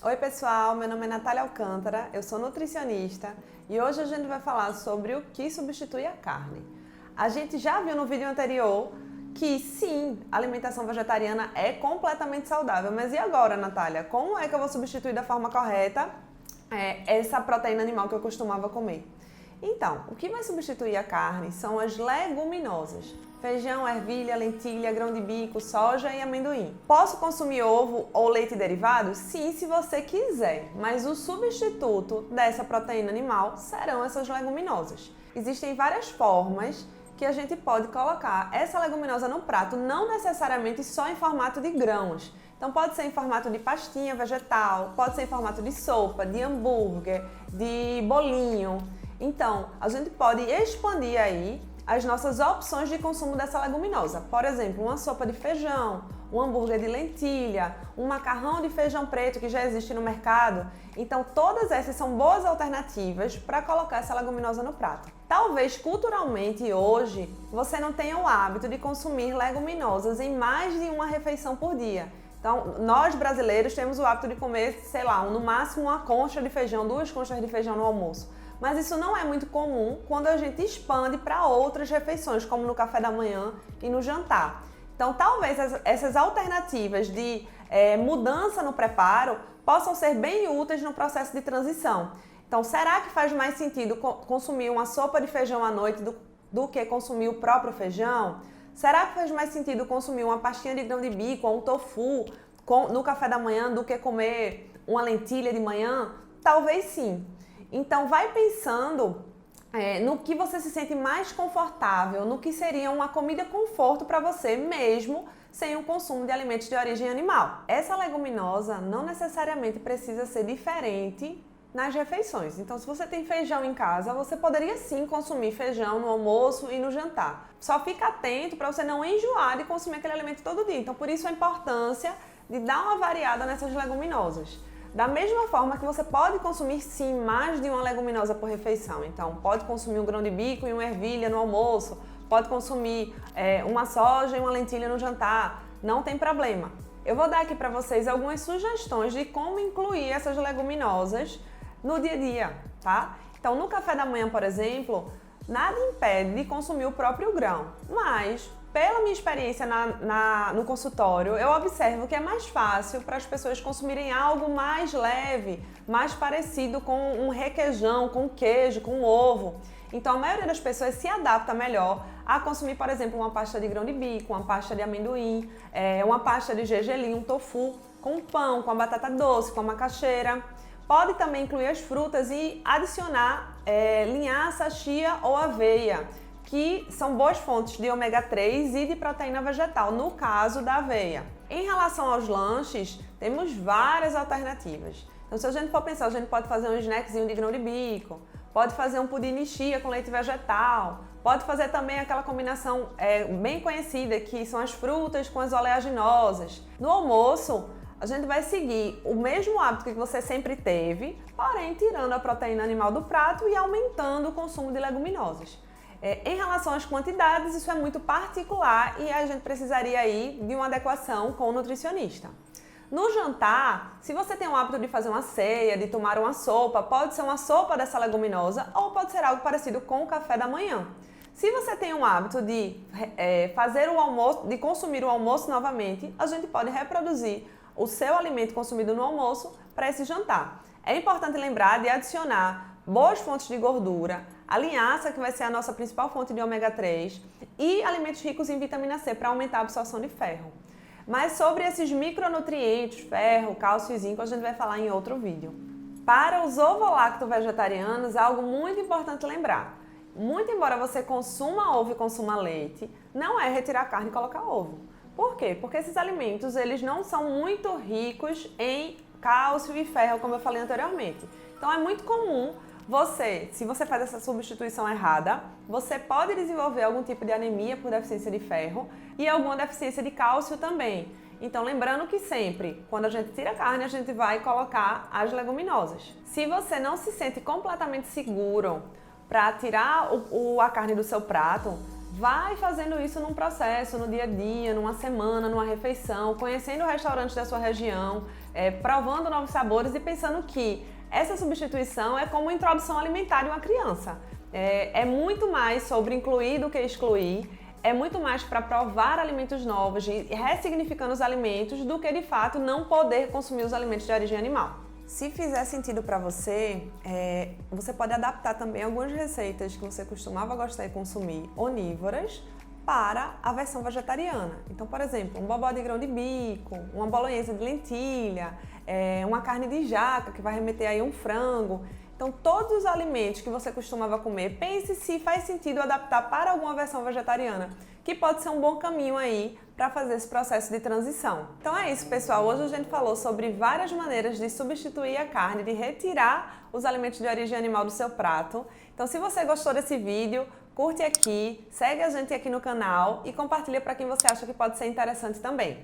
Oi pessoal, meu nome é Natália Alcântara, eu sou nutricionista e hoje a gente vai falar sobre o que substitui a carne. A gente já viu no vídeo anterior que sim, a alimentação vegetariana é completamente saudável, mas e agora, Natália? Como é que eu vou substituir da forma correta essa proteína animal que eu costumava comer? Então, o que vai substituir a carne são as leguminosas. Feijão, ervilha, lentilha, grão de bico, soja e amendoim. Posso consumir ovo ou leite derivado? Sim, se você quiser, mas o substituto dessa proteína animal serão essas leguminosas. Existem várias formas que a gente pode colocar essa leguminosa no prato, não necessariamente só em formato de grãos. Então pode ser em formato de pastinha vegetal, pode ser em formato de sopa, de hambúrguer, de bolinho. Então, a gente pode expandir aí as nossas opções de consumo dessa leguminosa. Por exemplo, uma sopa de feijão, um hambúrguer de lentilha, um macarrão de feijão preto que já existe no mercado. Então, todas essas são boas alternativas para colocar essa leguminosa no prato. Talvez culturalmente hoje você não tenha o hábito de consumir leguminosas em mais de uma refeição por dia. Então, nós brasileiros temos o hábito de comer, sei lá, no máximo uma concha de feijão, 2 conchas de feijão no almoço. Mas isso não é muito comum quando a gente expande para outras refeições, como no café da manhã e no jantar. Então, talvez essas alternativas de mudança no preparo possam ser bem úteis no processo de transição. Então, será que faz mais sentido consumir uma sopa de feijão à noite do que consumir o próprio feijão? Será que faz mais sentido consumir uma pastinha de grão de bico ou um tofu no café da manhã do que comer uma lentilha de manhã? Talvez sim. Então vai pensando no que você se sente mais confortável, no que seria uma comida conforto para você mesmo sem o consumo de alimentos de origem animal. Essa leguminosa não necessariamente precisa ser diferente nas refeições. Então, se você tem feijão em casa, você poderia sim consumir feijão no almoço e no jantar. Só fica atento para você não enjoar de consumir aquele alimento todo dia. Então, por isso a importância de dar uma variada nessas leguminosas. Da mesma forma que você pode consumir sim mais de uma leguminosa por refeição. Então, pode consumir um grão de bico e uma ervilha no almoço, pode consumir uma soja e uma lentilha no jantar, não tem problema. Eu vou dar aqui para vocês algumas sugestões de como incluir essas leguminosas no dia a dia, tá? Então, no café da manhã, por exemplo, nada impede de consumir o próprio grão, mas pela minha experiência no consultório, eu observo que é mais fácil para as pessoas consumirem algo mais leve, mais parecido com um requeijão, com queijo, com ovo. Então, a maioria das pessoas se adapta melhor a consumir, por exemplo, uma pasta de grão de bico, uma pasta de amendoim, uma pasta de gergelim, um tofu, com pão, com a batata doce, com a macaxeira. Pode também incluir as frutas e adicionar linhaça, chia ou aveia, que são boas fontes de ômega 3 e de proteína vegetal, no caso da aveia. Em relação aos lanches, temos várias alternativas. Então, se a gente for pensar, a gente pode fazer um snackzinho de grão de bico, pode fazer um pudim de chia com leite vegetal, pode fazer também aquela combinação bem conhecida, que são as frutas com as oleaginosas. No almoço, a gente vai seguir o mesmo hábito que você sempre teve, porém tirando a proteína animal do prato e aumentando o consumo de leguminosas. Em relação às quantidades, isso é muito particular e a gente precisaria aí de uma adequação com o nutricionista. No jantar, se você tem o hábito de fazer uma ceia, de tomar uma sopa, pode ser uma sopa dessa leguminosa ou pode ser algo parecido com o café da manhã. Se você tem o hábito de fazer o almoço, de consumir o almoço novamente, a gente pode reproduzir o seu alimento consumido no almoço para esse jantar. É importante lembrar de adicionar boas fontes de gordura, a linhaça, que vai ser a nossa principal fonte de ômega 3, e alimentos ricos em vitamina C para aumentar a absorção de ferro. Mas sobre esses micronutrientes, ferro, cálcio e zinco, a gente vai falar em outro vídeo. Para os ovo-lacto-vegetarianos, algo muito importante lembrar. Muito embora você consuma ovo e consuma leite, não é retirar a carne e colocar ovo. Por quê? Porque esses alimentos, eles não são muito ricos em cálcio e ferro, como eu falei anteriormente. Então é muito comum se você faz essa substituição errada, você pode desenvolver algum tipo de anemia por deficiência de ferro e alguma deficiência de cálcio também. Então, lembrando que sempre, quando a gente tira a carne, a gente vai colocar as leguminosas. Se você não se sente completamente seguro para tirar a carne do seu prato, Vai fazendo isso num processo, no dia a dia, numa semana, numa refeição, conhecendo o restaurante da sua região, provando novos sabores e pensando que essa substituição é como introdução alimentar de uma criança. É muito mais sobre incluir do que excluir, é muito mais para provar alimentos novos, ressignificando os alimentos, do que de fato não poder consumir os alimentos de origem animal. Se fizer sentido para você, você pode adaptar também algumas receitas que você costumava gostar de consumir onívoras para a versão vegetariana. Então, por exemplo, um bobó de grão de bico, uma bolonhesa de lentilha, uma carne de jaca que vai remeter aí a um frango. Então, todos os alimentos que você costumava comer, pense se faz sentido adaptar para alguma versão vegetariana, que pode ser um bom caminho aí para fazer esse processo de transição. Então é isso, pessoal. Hoje a gente falou sobre várias maneiras de substituir a carne, de retirar os alimentos de origem animal do seu prato. Então, se você gostou desse vídeo, curte aqui, segue a gente aqui no canal e compartilha para quem você acha que pode ser interessante também.